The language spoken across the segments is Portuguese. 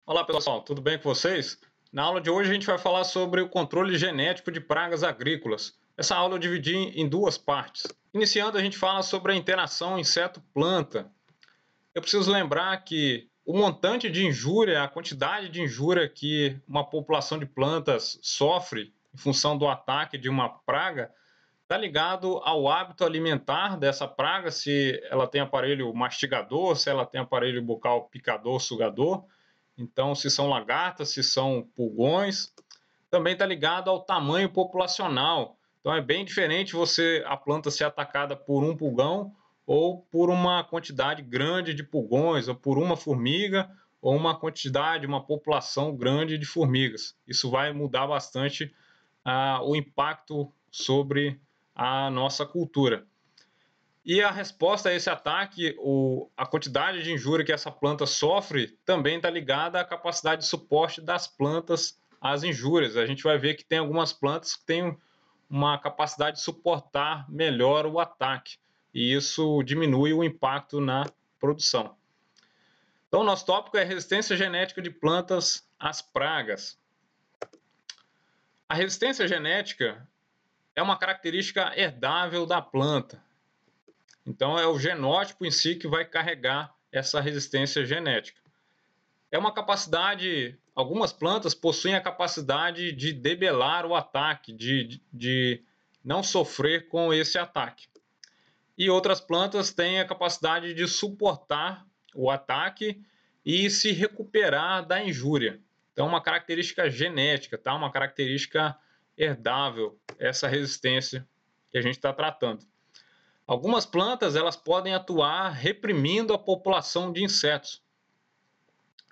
Olá pessoal, tudo bem com vocês? Na aula de hoje a gente vai falar sobre o controle genético de pragas agrícolas. Essa aula eu dividi em duas partes. Iniciando, a gente fala sobre a interação inseto-planta. Eu preciso lembrar que o montante de injúria, a quantidade de injúria que uma população de plantas sofre em função do ataque de uma praga, está ligado ao hábito alimentar dessa praga, se ela tem aparelho mastigador, se ela tem aparelho bucal picador, sugador. Então, se são lagartas, se são pulgões. Também está ligado ao tamanho populacional. Então, é bem diferente a planta ser atacada por um pulgão ou por uma quantidade grande de pulgões, ou por uma formiga, ou uma população grande de formigas. Isso vai mudar bastante o impacto sobre a nossa cultura. E a resposta a esse ataque, a quantidade de injúria que essa planta sofre, também está ligada à capacidade de suporte das plantas às injúrias. A gente vai ver que tem algumas plantas que têm uma capacidade de suportar melhor o ataque, e isso diminui o impacto na produção. Então, nosso tópico é resistência genética de plantas às pragas. A resistência genética é uma característica herdável da planta. Então, é o genótipo em si que vai carregar essa resistência genética. É uma capacidade, algumas plantas possuem a capacidade de debelar o ataque, de não sofrer com esse ataque. E outras plantas têm a capacidade de suportar o ataque e se recuperar da injúria. Então, é uma característica genética, tá? Uma característica herdável, essa resistência que a gente está tratando. Algumas plantas elas podem atuar reprimindo a população de insetos.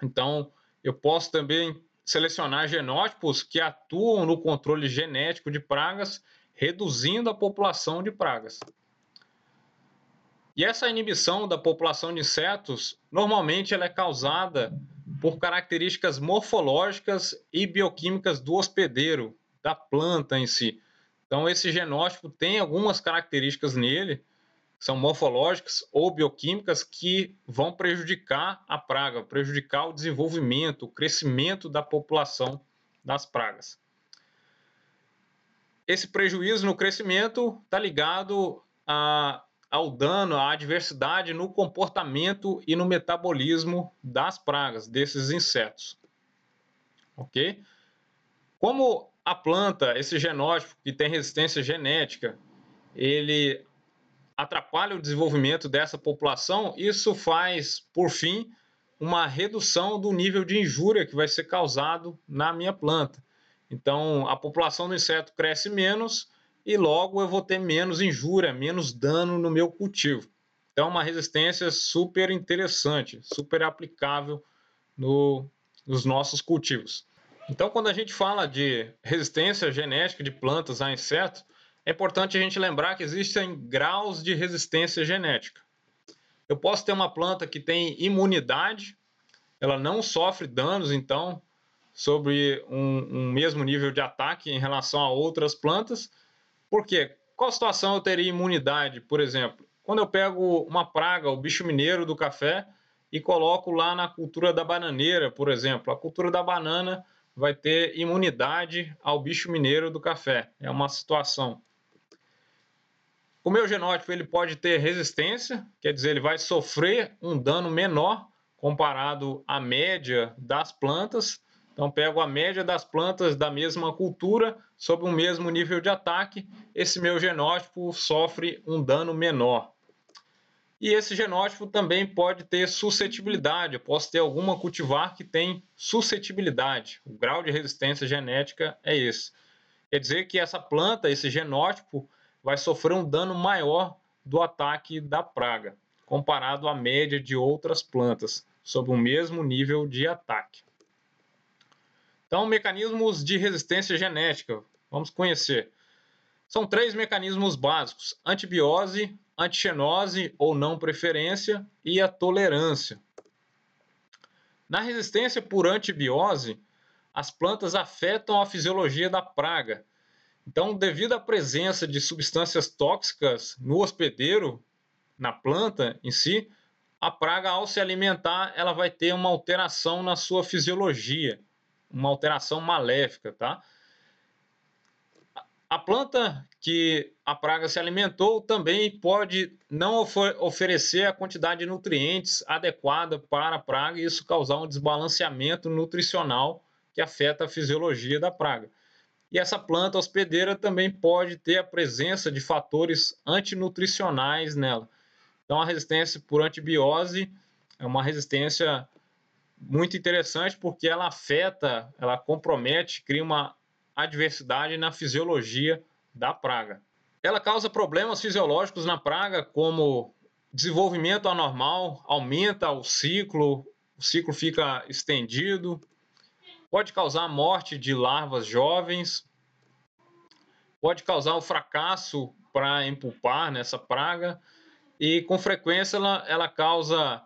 Então, eu posso também selecionar genótipos que atuam no controle genético de pragas, reduzindo a população de pragas. E essa inibição da população de insetos, normalmente ela é causada por características morfológicas e bioquímicas do hospedeiro, da planta em si. Então, esse genótipo tem algumas características nele, são morfológicas ou bioquímicas, que vão prejudicar a praga, prejudicar o desenvolvimento, o crescimento da população das pragas. Esse prejuízo no crescimento está ligado ao dano, à adversidade no comportamento e no metabolismo das pragas, desses insetos. Ok? Como a planta, esse genótipo que tem resistência genética, ele atrapalha o desenvolvimento dessa população, isso faz, por fim, uma redução do nível de injúria que vai ser causado na minha planta. Então, a população do inseto cresce menos e logo eu vou ter menos injúria, menos dano no meu cultivo. Então, uma resistência super interessante, super aplicável nos nossos cultivos. Então, quando a gente fala de resistência genética de plantas a insetos, é importante a gente lembrar que existem graus de resistência genética. Eu posso ter uma planta que tem imunidade, ela não sofre danos, então, sobre um mesmo nível de ataque em relação a outras plantas. Por quê? Qual situação eu teria imunidade, por exemplo? Quando eu pego uma praga, o bicho mineiro do café, e coloco lá na cultura da bananeira, por exemplo. A cultura da banana vai ter imunidade ao bicho mineiro do café. É uma situação. O meu genótipo ele pode ter resistência, quer dizer, ele vai sofrer um dano menor comparado à média das plantas. Então, pego a média das plantas da mesma cultura, sob o mesmo nível de ataque, esse meu genótipo sofre um dano menor. E esse genótipo também pode ter suscetibilidade. Eu posso ter alguma cultivar que tem suscetibilidade. O grau de resistência genética é esse. Quer dizer que essa planta, esse genótipo, vai sofrer um dano maior do ataque da praga, comparado à média de outras plantas, sob o mesmo nível de ataque. Então, mecanismos de resistência genética, vamos conhecer. São 3 mecanismos básicos: antibiose, antixenose ou não preferência e a tolerância. Na resistência por antibiose, as plantas afetam a fisiologia da praga. Então, devido à presença de substâncias tóxicas no hospedeiro, na planta em si, a praga, ao se alimentar, ela vai ter uma alteração na sua fisiologia, uma alteração maléfica, tá? A planta que a praga se alimentou também pode não oferecer a quantidade de nutrientes adequada para a praga e isso causar um desbalanceamento nutricional que afeta a fisiologia da praga. E essa planta hospedeira também pode ter a presença de fatores antinutricionais nela. Então, a resistência por antibiose é uma resistência muito interessante porque ela afeta, ela compromete, cria uma adversidade na fisiologia da praga. Ela causa problemas fisiológicos na praga, como desenvolvimento anormal, aumenta o ciclo fica estendido, pode causar a morte de larvas jovens, pode causar o fracasso para empupar nessa praga e, com frequência, ela causa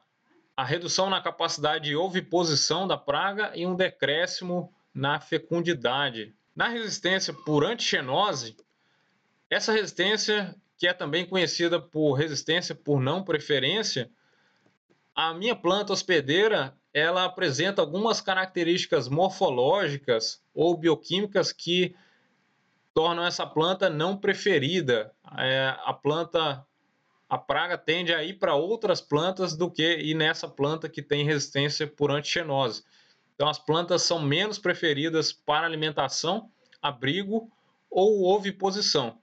a redução na capacidade de oviposição da praga e um decréscimo na fecundidade. Na resistência por antixenose, essa resistência, que é também conhecida por resistência por não preferência, a minha planta hospedeira, ela apresenta algumas características morfológicas ou bioquímicas que tornam essa planta não preferida. A praga tende a ir para outras plantas do que ir nessa planta que tem resistência por antixenose. Então, as plantas são menos preferidas para alimentação, abrigo ou oviposição.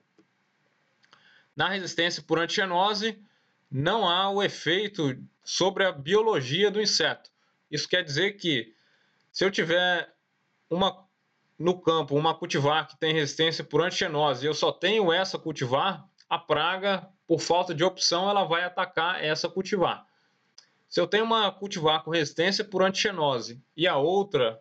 Na resistência por antixenose, não há o efeito sobre a biologia do inseto. Isso quer dizer que, se eu tiver no campo uma cultivar que tem resistência por antixenose e eu só tenho essa cultivar, a praga, por falta de opção, ela vai atacar essa cultivar. Se eu tenho uma cultivar com resistência por antixenose e a outra,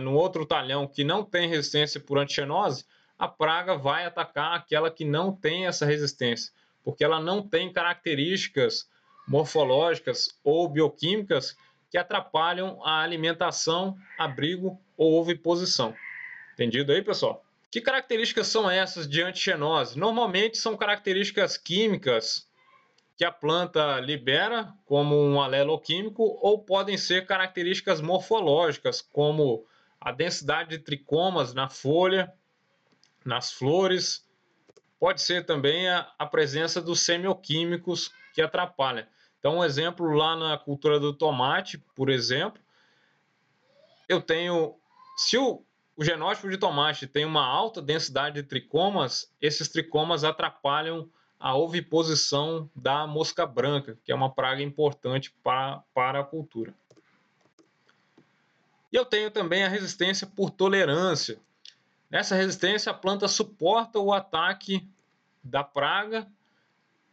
no outro talhão, que não tem resistência por antixenose, a praga vai atacar aquela que não tem essa resistência, porque ela não tem características morfológicas ou bioquímicas que atrapalham a alimentação, abrigo ou oviposição. Entendido aí, pessoal? Que características são essas de antixenose? Normalmente são características químicas que a planta libera, como um aleloquímico, ou podem ser características morfológicas, como a densidade de tricomas na folha, nas flores. Pode ser também a presença dos semioquímicos que atrapalham. Então, um exemplo lá na cultura do tomate, por exemplo, eu tenho, se o genótipo de tomate tem uma alta densidade de tricomas, esses tricomas atrapalham a oviposição da mosca branca, que é uma praga importante para a cultura. E eu tenho também a resistência por tolerância. Nessa resistência, a planta suporta o ataque da praga,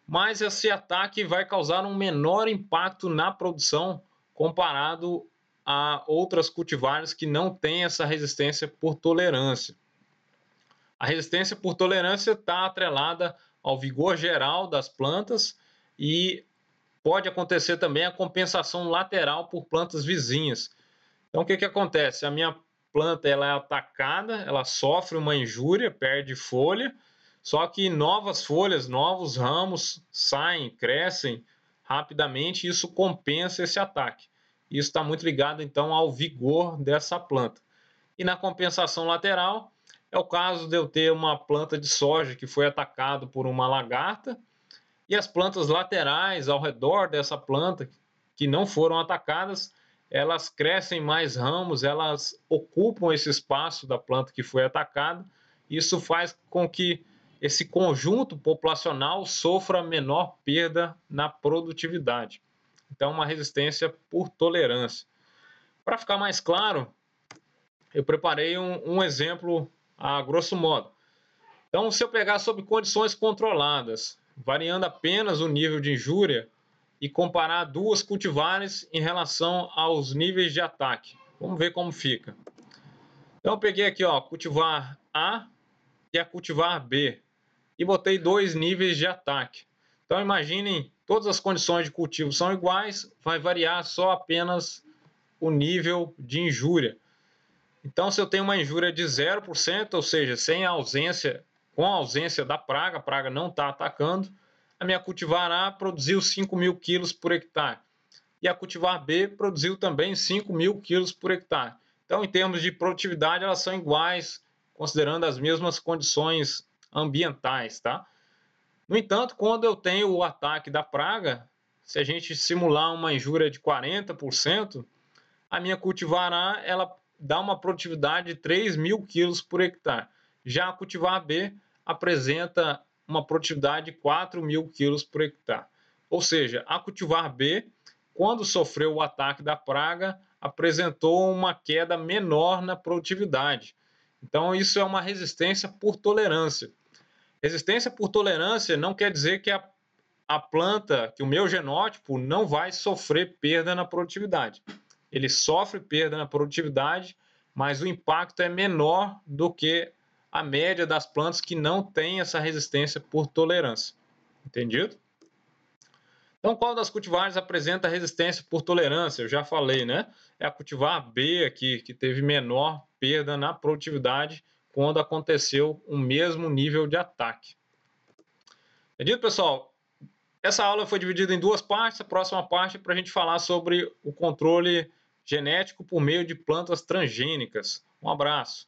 mas esse ataque vai causar um menor impacto na produção comparado a outras cultivares que não têm essa resistência por tolerância. A resistência por tolerância está atrelada ao vigor geral das plantas e pode acontecer também a compensação lateral por plantas vizinhas. Então, o que acontece? A minha planta ela é atacada, ela sofre uma injúria, perde folha, só que novas folhas, novos ramos saem, crescem rapidamente e isso compensa esse ataque. Isso está muito ligado, então, ao vigor dessa planta. E na compensação lateral, é o caso de eu ter uma planta de soja que foi atacada por uma lagarta e as plantas laterais ao redor dessa planta que não foram atacadas, elas crescem mais ramos, elas ocupam esse espaço da planta que foi atacada. Isso faz com que esse conjunto populacional sofra menor perda na produtividade. Então, uma resistência por tolerância. Para ficar mais claro, eu preparei um exemplo a grosso modo. Então, se eu pegar sob condições controladas, variando apenas o nível de injúria e comparar duas cultivares em relação aos níveis de ataque. Vamos ver como fica. Então, eu peguei aqui, ó, cultivar A e a cultivar B e botei dois níveis de ataque. Então, imaginem, todas as condições de cultivo são iguais, vai variar só apenas o nível de injúria. Então, se eu tenho uma injúria de 0%, ou seja, com a ausência da praga, a praga não está atacando, a minha cultivar A produziu 5.000 quilos por hectare. e a cultivar B produziu também 5.000 quilos por hectare. Então, em termos de produtividade, elas são iguais, considerando as mesmas condições ambientais, tá? No entanto, quando eu tenho o ataque da praga, se a gente simular uma injúria de 40%, a minha cultivar A, ela dá uma produtividade de 3.000 quilos por hectare. Já a cultivar B apresenta uma produtividade de 4.000 quilos por hectare. Ou seja, a cultivar B, quando sofreu o ataque da praga, apresentou uma queda menor na produtividade. Então, isso é uma resistência por tolerância. Resistência por tolerância não quer dizer que a planta, que o meu genótipo não vai sofrer perda na produtividade. Ele sofre perda na produtividade, mas o impacto é menor do que a média das plantas que não têm essa resistência por tolerância. Entendido? Então, qual das cultivares apresenta resistência por tolerância? Eu já falei, né? É a cultivar B aqui, que teve menor perda na produtividade quando aconteceu o mesmo nível de ataque. Entendido, pessoal? Essa aula foi dividida em duas partes. A próxima parte é para a gente falar sobre o controle genético por meio de plantas transgênicas. Um abraço.